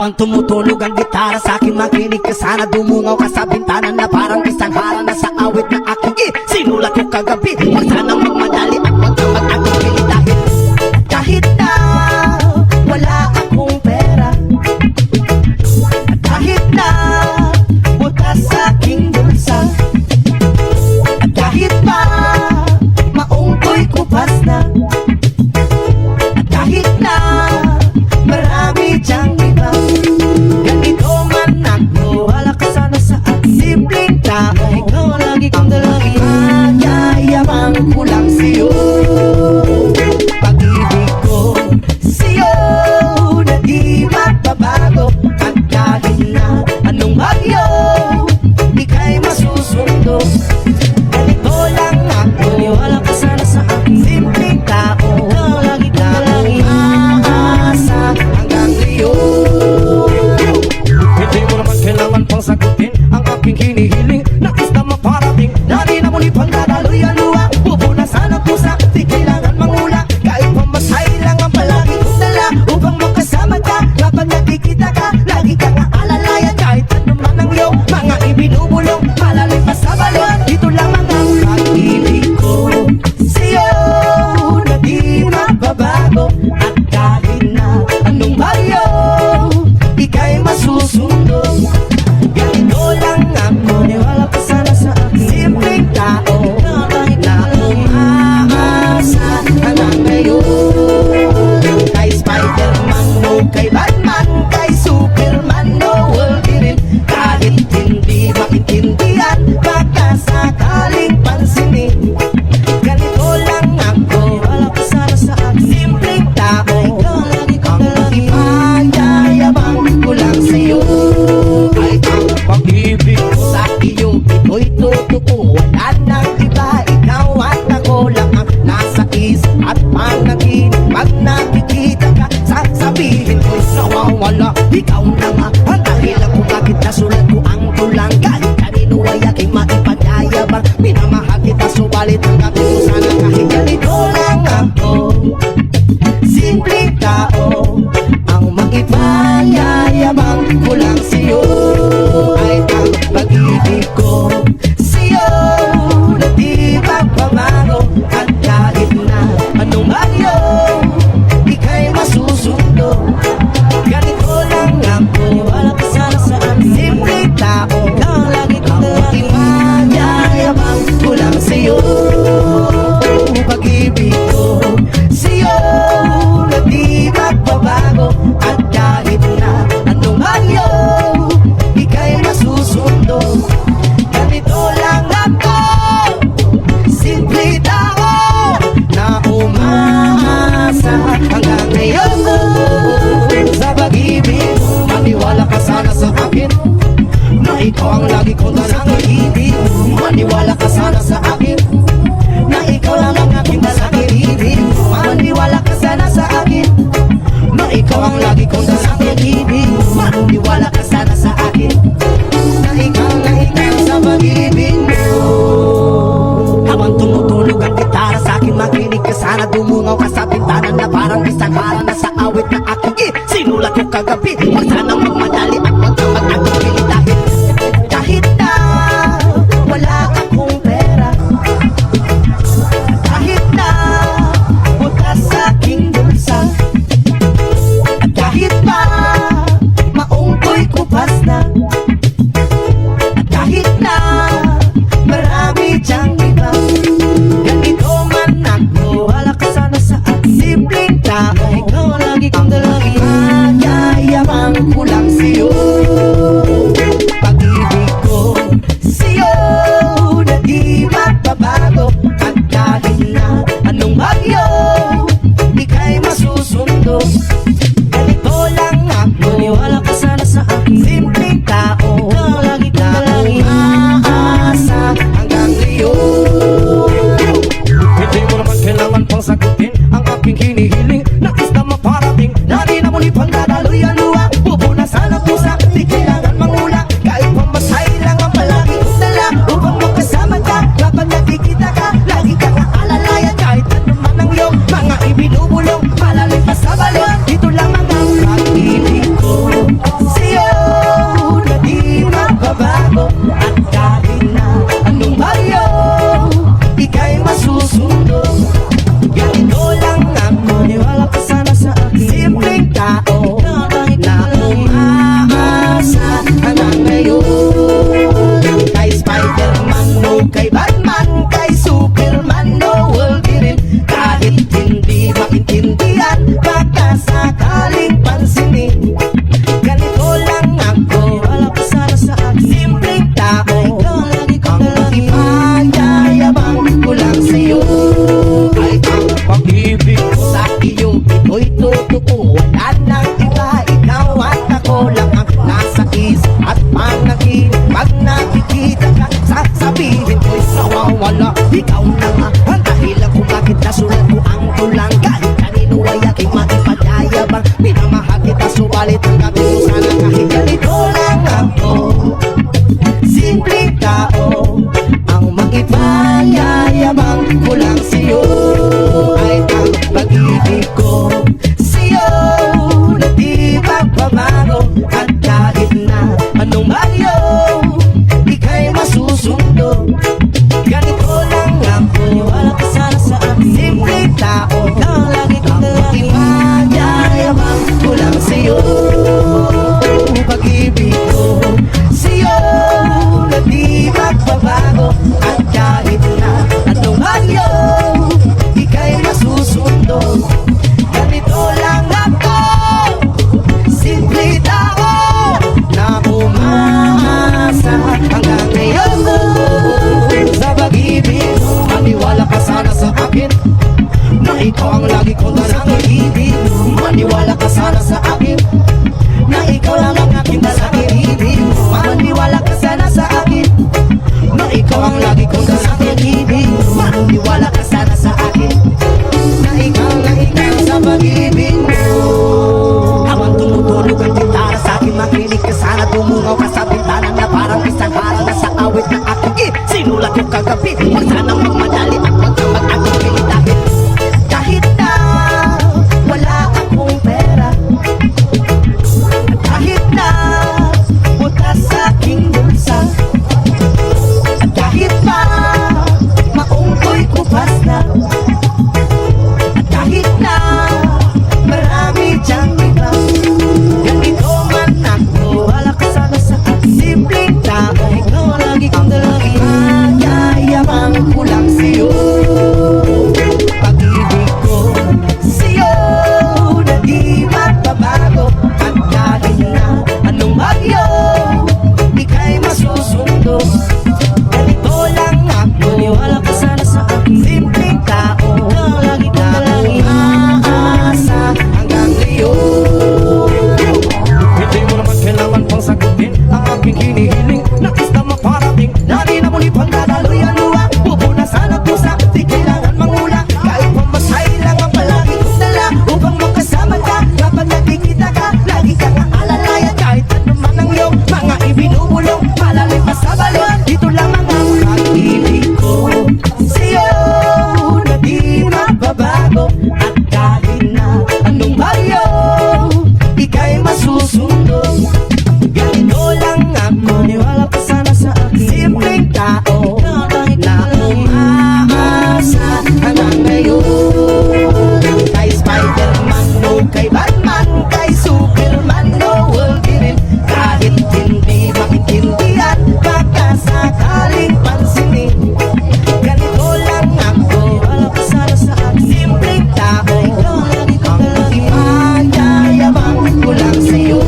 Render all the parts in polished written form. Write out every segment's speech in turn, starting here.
Habang tumutulog ang gitara sa akin, makinig ka sana. Dumungaw ka sa bintana na parang isang hara na sa awit na aking sinulat ko kagabi. Huwag sanang magmadali at huwag kang mag-atupili dahil kahit na wala akong pera, at kahit na butas sa aking bulsa, at kahit pa maong ko'y kupas na, at kahit na marami diyang iba, ganito man ako, wala ka sana sa aking simpleng tao. Ikaw ang lagi kong dalangin, magyayabang ko lang sa'yo. Pag-ibig ko sa'yo na di magbabago, at kahit na anong bagyo, ika'y masusundo. Ganito lang ako, wala ka sana sa aking simpleng tao. Ikaw ang lagi kong dalangin, aasa hanggang ngayon. Hindi mo naman kailangan pang sagutin ang aking hinihiling. Nais na maparating, dali na muli pang dadaloy ang luha. Pupunasan ang pusa, di kailangan mangula. Kahit pamasay lang ang palagi kong dala, upang makasama ka kapag nakikita ka. Lagi kang aalalayan kahit ano man ang iyong mga ibinubulong. Malalim pa sa balon, dito lamang ang pag-ibig ko sa'yo na di magbabago, at kahit na anong bagyo, ika'y masusundo. Ganito lang ako, wala pa sana sa aking simpleng tao. Kahit na umaasa hanggang ngayon. Kay Spider-Man o kay Batman, kay Superman o Wolverine, kahit hindi maintindihan, baka sakaling pansinin. Ganito lang ako, wala pa sana sa aking simpleng tao. Ang ipayayabang ko lang sa'yo ay ang pag-ibig ko sa iyo. Ito'y totoo, wala nang iba. Ikaw at ako lang ang nasa isip at panaginip. Pag nakikita ka, sasabihin ko'y nawawala. Ikaw na nga ang dahilan kung bakit nasulat ko ang tulang. Kahit kanino ay aking maipanyayabang, minamahal kita subalit ang kapit ko sana. Kahit ganito lang ako, simpleng tao, ang mag-ipanyayabang ko lang sa'yo ay ang pag-ibig ko sa'yo na di magbabago, at kahit na anong bagyo, ika'y masusundo. Ganito lang ako, wala ka sana sa aking simpleng tao. Ang lagi kong mag-ipanyayabang ko lang sa'yo. Pag-ibig ko sa'yo na di magbabago, at kahit na anong bagyo, ika'y masusundo. Ganito lang ako, simple tao na umaasa hanggang ngayon. Sa pag-ibig, maniwala ka sana sa akin na ikaw ang lagi kong dalangin. Ibig, maniwala ka sana sa akin na ikaw lang ang aking dalangin. Ibig, maniwala ka sana sa akin na ikaw ang lagi kong dalangin. Ibig, maniwala ka sana sa akin na ikaw sa pag-ibig mo. Habang tumutulog ang gitara sa akin, makinig ka sana. Dumungaw ka sa bintana na parang isang hara na sa awit na aking sinulat ko kagabi. Huwag sanang magmadali at huwag kang mag-atupili dahil kahit na wala akong pera, kahit na butas sa aking bulsa, at kahit pa maong ko'y kupas na, at kahit na marami diyang iba, ganito man ako, wala ka sana sa aking simpleng tao. Ikaw ang lagi kong dalangin, magyayabang ko lang sa'yo. Pag-ibig ko sa'yo na di magbabago, at kahit na anong bagyo, ika'y masusundo. Ganito lang ako, wala ka sana sa aking simpleng tao. Ikaw ang lagi kong dalangin, aasa hanggang ngayon. Hindi mo naman kailangan pang sagutin ang aking hinihiling. Nais na maparating, dali na muli pang dadaloy ang luha. Pupunasan ang pusa, di kailangan mangula. Kahit pamasay lang ang palagi kong dala, upang makasama ka kapag nakikita ka. Lagi kang aalalayan kahit ano man ang iyong mga ibinubulong. Malalim pa sa balon, dito lamang ang pag-ibig ko maintindihan, baka sakaling pansinin. Ganito lang ako, wala ka sana sa akin. Simpleng tao, ang ipayayabang ko lang sa'yo ay ang pag-ibig ko sa iyo. Ito'y totoo, wala nang iba. Ikaw at ako lang ang nasa isip at panaginip. Pag nakikita ka, sasabihin ko'y nawawala. Ikaw na nga ang dahilan kung bakit nasulat ko ang tulang. Kahit kanino ay aking maipagayabang. Minamahal kita, subalit ang gabi ko sana kahit ganito lang ako. Simpleng tao, ang makipanyayabang ko lang sa'yo ay ang pag-ibig ko sa'yo na di magbabago. At kahit na anong bagyo, ika'y masusundo. Ganito lang ako, wala ka sana sa akin. Simpleng tao, ang makipanyayabang ko lang sa'yo. Pag-ibig ko sa'yo na di magbabago. At kahit na anong bagyo, ika'y masusundo. Ganito lang ako, simple tao na umasa hanggang ngayon. Sa pag-ibig, maniwala ka sana sa akin na ikaw ang lagi kong darang ibig. Maniwala ka sana sa akin na ikaw lang ang aking dalangin ibig. Maniwala ka sana sa akin na ikaw ang lagi kong dalangin ibig. Maniwala ka sana sa akin na ikaw sa pag-ibig mo. Habang tumutulog ang gitara sa akin, makinig ka sana. Tumungaw ka sa bintana na parang isang harang na sa awit ng aking sinulat ko kagabi. Huwag sanang magmadali at huwag kang mag-atong pinitapit. Kahit na wala akong pera, kahit na butas sa aking bulsa, at kahit pa maungkoy kupas na, at kahit na marami diyang iba, ganito man ako, wala ka sana sa akin. Simpleng tao, ikaw lagi kong dalangin. Magyayabang ko lang sa'yo. Pag-ibig ko sa'yo na di magbabago. At kahit na anong bagyo, ika'y masusundo. Ganito lang ako, wala ka sana sa akin. Simpleng tao, lagi kong dalangin. Aasa hanggang ngayon. Hindi mo naman kailangan pang sagutin ang aking hinihiling. Nais na maparating, lagi na muli pang dadaloy ang luha. Pupunasan ang pusa, di kailangan mangula. Kahit pamasahe lang ang palagi kong dala upang makasama ka. Kapag nakikita ka, lagi kang aalalayan. Kahit ano man ang iyong mga ibinubulong, malalim pa sa balon. Dito lamang ang pag-ibig ko sa'yo na di magbabago. At kahit na anong bagyo, ika'y masusundo. Ganito lang ako, niwala ka sana sa akin. Simpleng tao na umaasa hanggang ngayon. Kay Spider-Man, no kay Batman, kay Superman, no Wolverine. Kahit hindi maintindihan, baka sakaling pansinin. Ganito lang ako, wala ka sana sa akin. Simpleng tao, ang ipayayabang ko lang sa'yo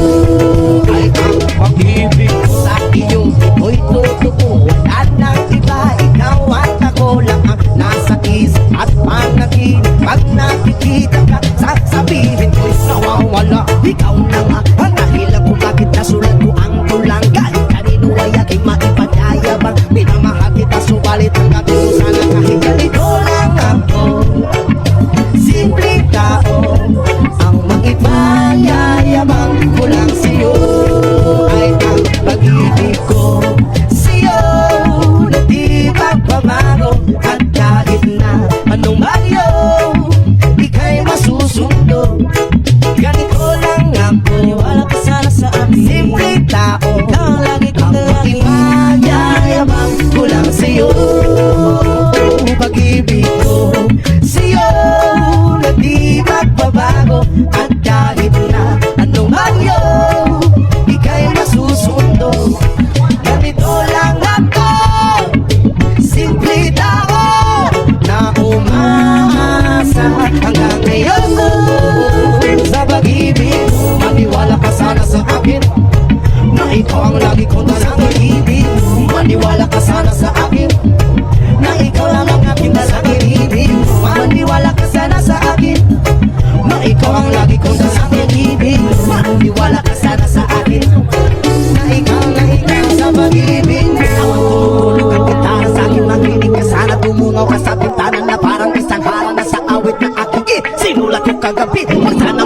ay ang pag-ibig ko sa iyo. Ito'y totoo, wala nang iba. Ikaw at ako lang ang nasa isip at panaginip. Pag nakikita ka, sasabihin ko'y nawawala. Ikaw na nga ang dahilan kung bakit nasulat ko ang tulang. Kahit kanino ay aking maipagayabang. Minamahal kita, subalit ang gabi ko sana kahit ganito lang ako. Simpleng tao, ang makipanyayabang ko lang sa'yo ay ang pag-ibig ko sa'yo na di magbabago. At kahit na anong bagyo, ika'y masusundo. Ganito lang ako, kagabi. Huwag sana